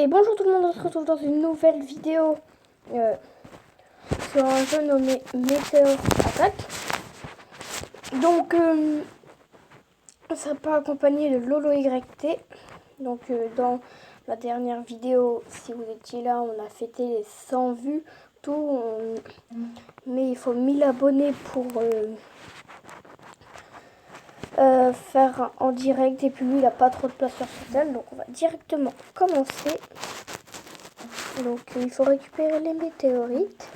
Et bonjour tout le monde, on se retrouve dans une nouvelle vidéo sur un jeu nommé Meteor Attack. Donc, on sera pas accompagné de Lolo YT. Donc, dans la dernière vidéo, si vous étiez là, on a fêté les 100 vues, tout. Mais il faut 1000 abonnés pour faire en direct. Et puis lui, il n'a pas trop de place sur sa salle, donc on va directement commencer. Donc il faut récupérer les météorites.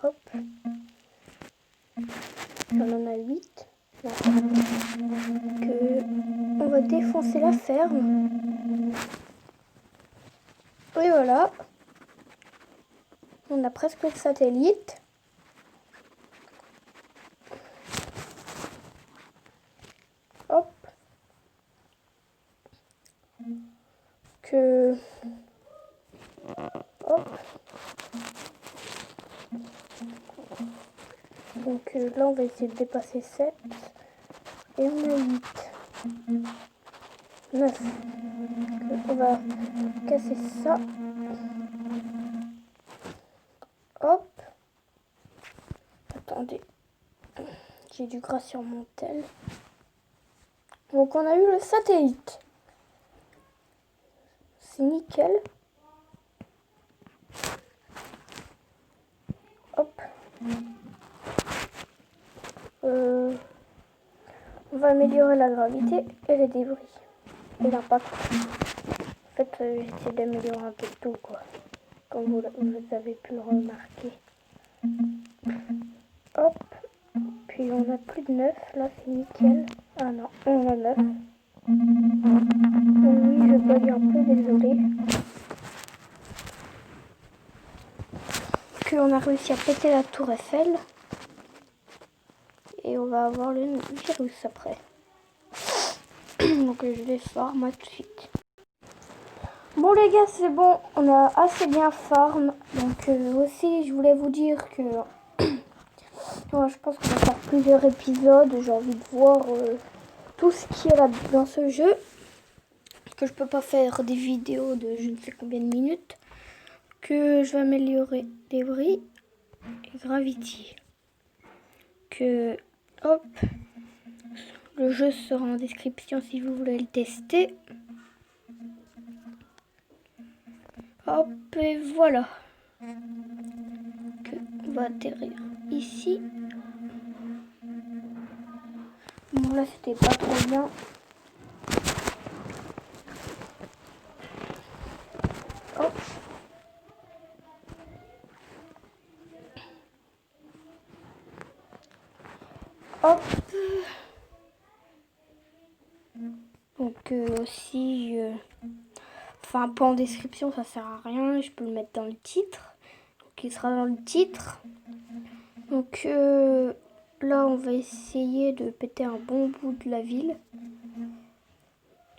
Hop. On en a 8. On va défoncer la ferme. Et voilà. On a presque le satellite. Hop. Hop. Donc là, on va essayer de dépasser 7. Et on a 8. 9. On va casser ça. Hop. Attendez. J'ai du gras sur mon tel. Donc on a eu le satellite. C'est nickel. Hop. On va améliorer la gravité et les débris. Et l'impact. En fait, j'essaie d'améliorer un peu tout, quoi. Comme vous avez pu le remarquer. Hop. Puis on a plus de 9. Là, c'est nickel. Ah non, on a 9. Oui, je bug un peu, désolé. On a réussi à péter la tour Eiffel. Et on va avoir le virus après. Donc je vais farm tout de suite. Bon les gars, c'est bon, on a assez bien farm. Donc aussi je voulais vous dire que ouais, je pense qu'on va faire plusieurs épisodes. J'ai envie de voir tout ce qui est là dans ce jeu. Que je peux pas faire des vidéos de je ne sais combien de minutes. Que je vais améliorer débris et gravity. Que hop, le jeu sera en description si vous voulez le tester. Hop, et voilà. On va atterrir ici. Bon, là, c'était pas trop bien. Hop. Hop. Donc, aussi... Enfin, pas en description, ça sert à rien. Je peux le mettre dans le titre. Donc, il sera dans le titre. Donc, là, on va essayer de péter un bon bout de la ville.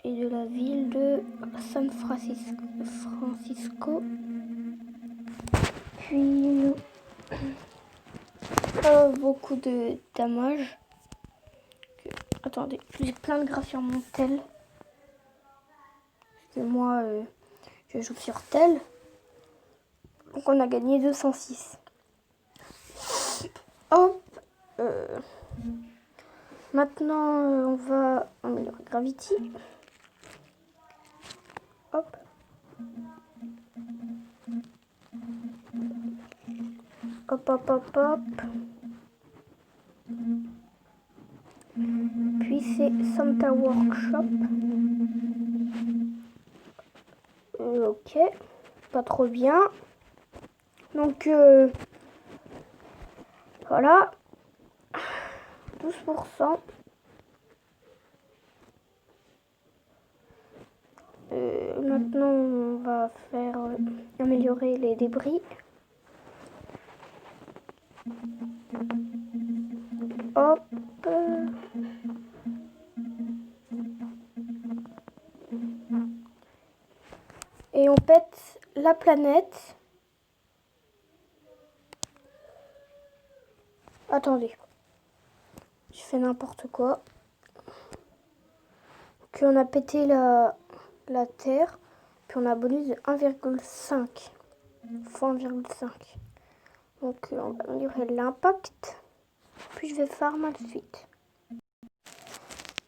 Et de la ville de San Francisco. Puis, beaucoup de damage. Attendez, j'ai plein de gras sur mon tel. Parce que moi, je joue sur tel. Donc on a gagné 206. Hop. Maintenant, on va améliorer Gravity. Hop. Hop, hop, hop, hop. Puis c'est Santa Workshop. Ok. Pas trop bien. Donc, voilà. 12%. Maintenant, on va faire améliorer les débris. Hop. Et on pète la planète. Attendez. Je fais n'importe quoi. On a pété la la Terre. Puis on a un bonus de 1,5 fois 1,5. Donc on va améliorer l'impact. Puis je vais farm ensuite.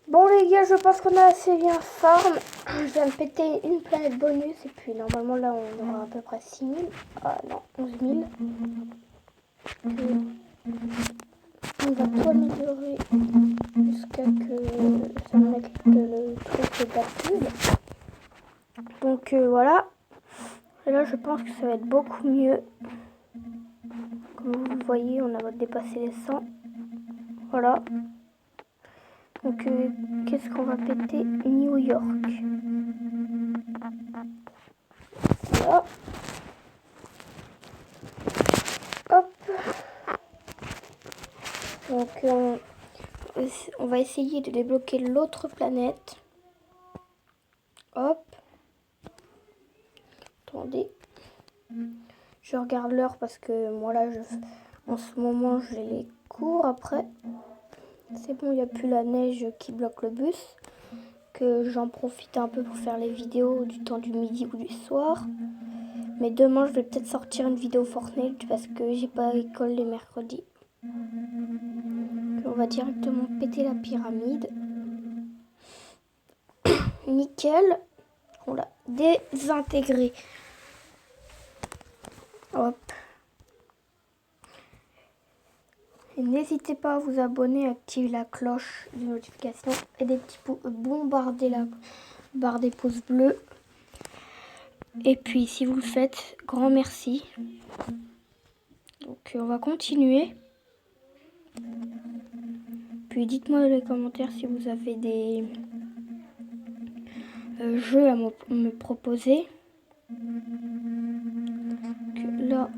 Bon les gars, je pense qu'on a assez bien farm. Je vais me péter une planète bonus. Et puis normalement là on aura à peu près 6000. Ah non, 11 000. On va tout améliorer jusqu'à que ça mette le truc battu. Donc voilà. Et là je pense que ça va être beaucoup mieux. Comme vous voyez, on a dépassé les 100. Voilà. Donc qu'est-ce qu'on va péter? New York. Voilà. Hop. Donc on va essayer de débloquer l'autre planète. Hop. Attendez. Je regarde l'heure parce que moi là, en ce moment, j'ai les cours après. C'est bon, il n'y a plus la neige qui bloque le bus. Que j'en profite un peu pour faire les vidéos du temps du midi ou du soir. Mais demain, je vais peut-être sortir une vidéo Fortnite parce que j'ai pas école les mercredis. Puis on va directement péter la pyramide. Nickel. On l'a désintégré. Hop. Et n'hésitez pas à vous abonner, à activer la cloche de notification et des petits pouces, bombarder la barre des pouces bleus. Et puis si vous le faites, grand merci. Donc on va continuer. Puis dites-moi dans les commentaires si vous avez des jeux à me proposer. Donc, là,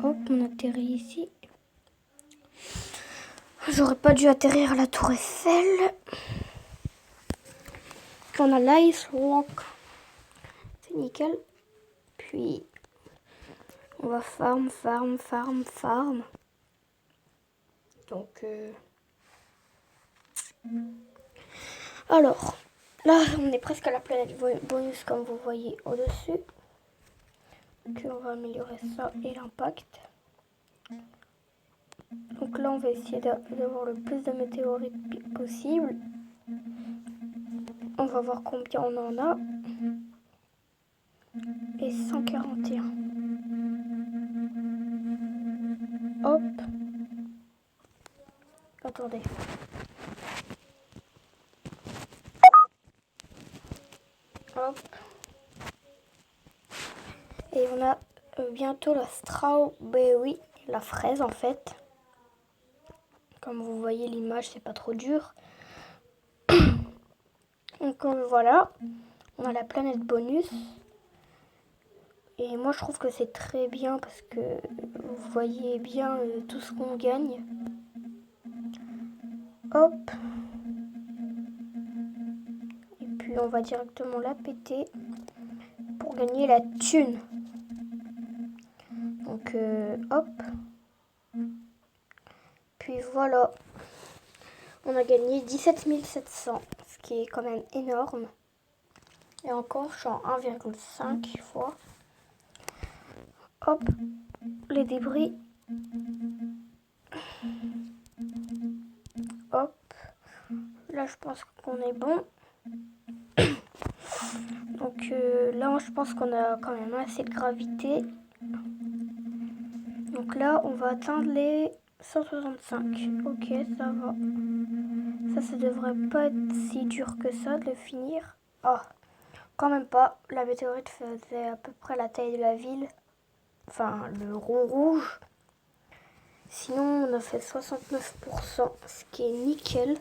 hop, on atterrit ici. J'aurais pas dû atterrir à la tour Eiffel. On a l'Ice Walk. C'est nickel. Puis on va farm. Donc alors là on est presque à la planète bonus comme vous voyez au-dessus. Donc on va améliorer ça et l'impact. Donc là on va essayer d'avoir le plus de météorites possible. On va voir combien on en a. Et 141. Hop. Attendez. Hop. Et on a bientôt la strawberry, la fraise en fait. Comme vous voyez l'image, c'est pas trop dur. Donc voilà, on a la planète bonus. Et moi je trouve que c'est très bien parce que vous voyez bien tout ce qu'on gagne. Hop. Et puis on va directement la péter pour gagner la thune. Donc hop. Puis voilà. On a gagné 17 700, ce qui est quand même énorme. Et encore, je suis en 1,5 fois. Hop, les débris. Hop, là je pense qu'on est bon. Donc là, je pense qu'on a quand même assez de gravité. Donc là, on va atteindre les 165. Ok, ça va. Ça devrait pas être si dur que ça de le finir. Ah, quand même pas. La météorite faisait à peu près la taille de la ville. Enfin, le rond rouge. Sinon, on a fait 69%, ce qui est nickel.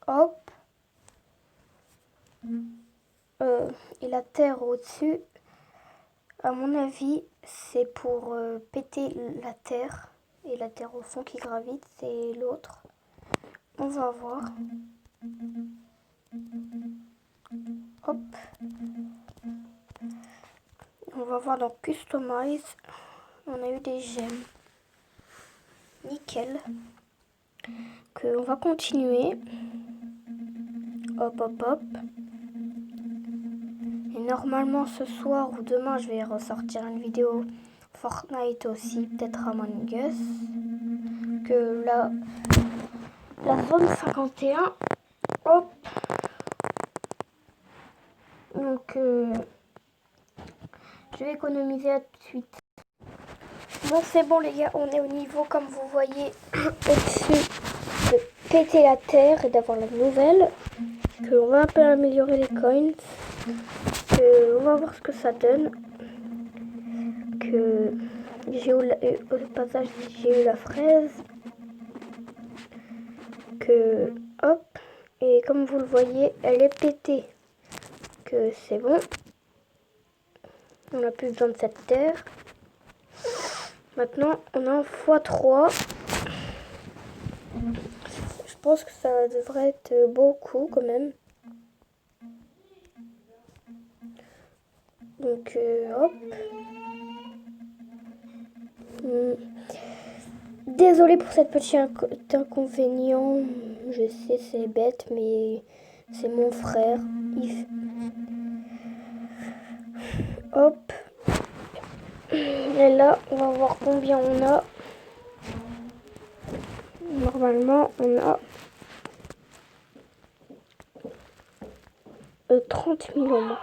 Hop. Et la terre au-dessus, à mon avis, c'est pour péter la terre. Et la terre au fond qui gravite, c'est l'autre. On va voir. Hop. On va voir dans Customize. On a eu des gemmes. Nickel. On va continuer. Hop, hop, hop. normalement ce soir ou demain je vais ressortir une vidéo Fortnite aussi, peut-être Among Us. Que la zone 51, hop. Donc je vais économiser là tout de suite. Bon c'est bon les gars, on est au niveau comme vous voyez au-dessus de péter la terre et d'avoir la nouvelle. On va un peu améliorer les coins. On va voir ce que ça donne. Que j'ai eu au passage j'ai eu la fraise. Que hop. Et comme vous le voyez, elle est pétée. Que c'est bon. On n'a plus besoin de cette terre. Maintenant, on a un x3. Je pense que ça devrait être beaucoup quand même. Donc, hop. Désolée pour cette petit inconvénient. Je sais, c'est bête, mais c'est mon frère. Hop. Et là, on va voir combien on a. Normalement, on a 30 000 au moins.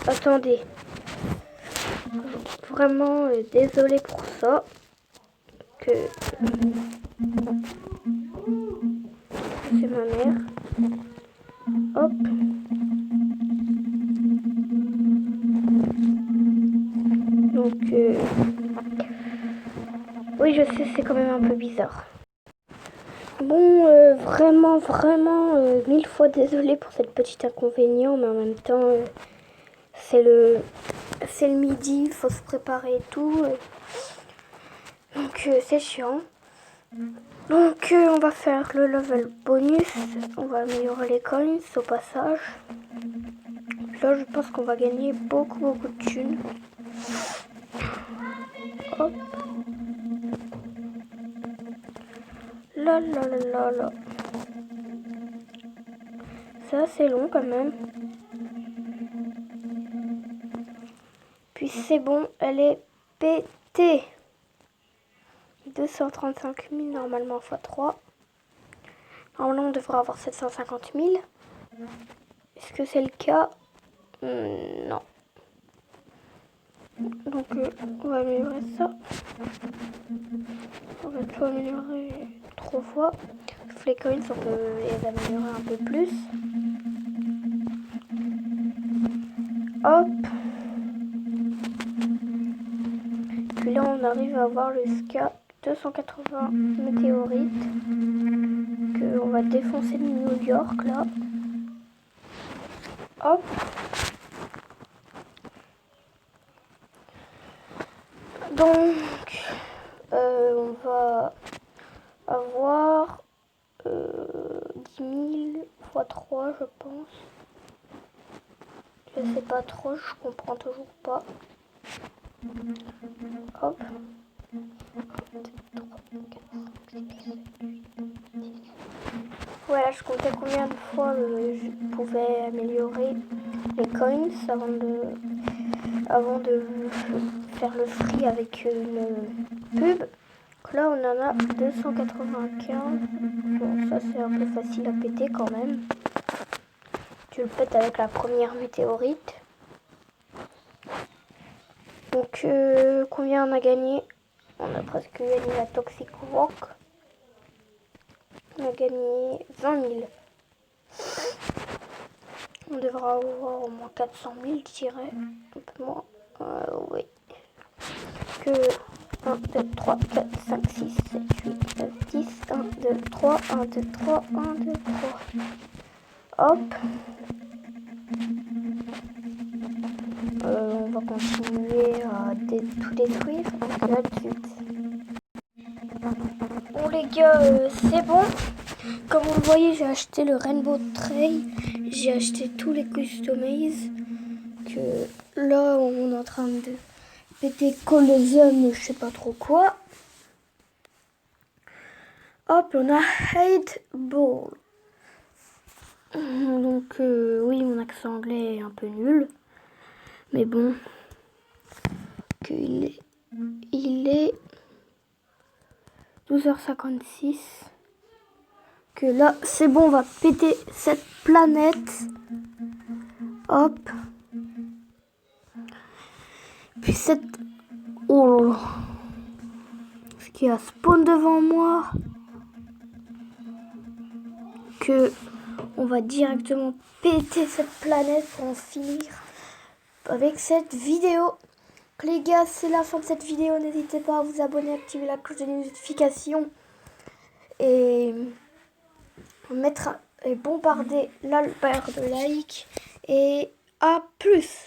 Attendez. Vraiment désolée pour ça. C'est ma mère. Hop. Donc oui je sais, c'est quand même un peu bizarre. Bon vraiment 1000 fois désolée pour cette petite inconvénient, mais en même temps c'est le midi, il faut se préparer et tout. Donc c'est chiant. Donc on va faire le level bonus, on va améliorer les coins au passage. Là je pense qu'on va gagner beaucoup de thunes. Hop. Là. C'est assez long quand même. Puis c'est bon, elle est pétée. 235 000 normalement x3. Normalement on devrait avoir 750 000. Est-ce que c'est le cas? Non. Donc on va améliorer ça. On va tout améliorer 3 fois. Les coins on peut les améliorer un peu plus. Hop. Puis là on arrive à avoir le ska 280 météorites. Que on va défoncer de New York là. Hop. Donc on va avoir 10 000 x 3 je pense. Je sais pas trop, je comprends toujours pas. Hop. 1, 2, 3, 4, 5, 6, 7, 8, 10. Voilà, je comptais combien de fois je pouvais améliorer les coins avant de faire le free avec une pub. Donc là, on en a 295. Bon, ça c'est un peu facile à péter quand même. Tu le pètes avec la première météorite. Donc, combien on a gagné? On a presque gagné la Toxic Rock. On a gagné 20 000. On devra avoir au moins 400 000, je dirais. Un peu moins. Oui. Que 1, 2, 3, 4, 5, 6, 7, 8, 9, 10. 1, 2, 3, 1, 2, 3, 1, 2, 3. Hop. On va continuer à tout détruire. Donc là, tout de suite. Bon les gars, c'est bon. Comme vous le voyez, j'ai acheté le Rainbow Trail. J'ai acheté tous les customize. Que là, on est en train de péter Colosseum, je sais pas trop quoi. Hop, on a Hate Ball. Donc oui, mon accent anglais est un peu nul. Mais bon, il est 12h56. Que là, c'est bon, on va péter cette planète. Hop. Puis cette... Oh là là. Ce qui a spawn devant moi. Que on va directement péter cette planète pour en finir avec cette vidéo. Les gars, c'est la fin de cette vidéo. N'hésitez pas à vous abonner, activer la cloche de notification et mettre et bombarder la barre de like. Et à plus.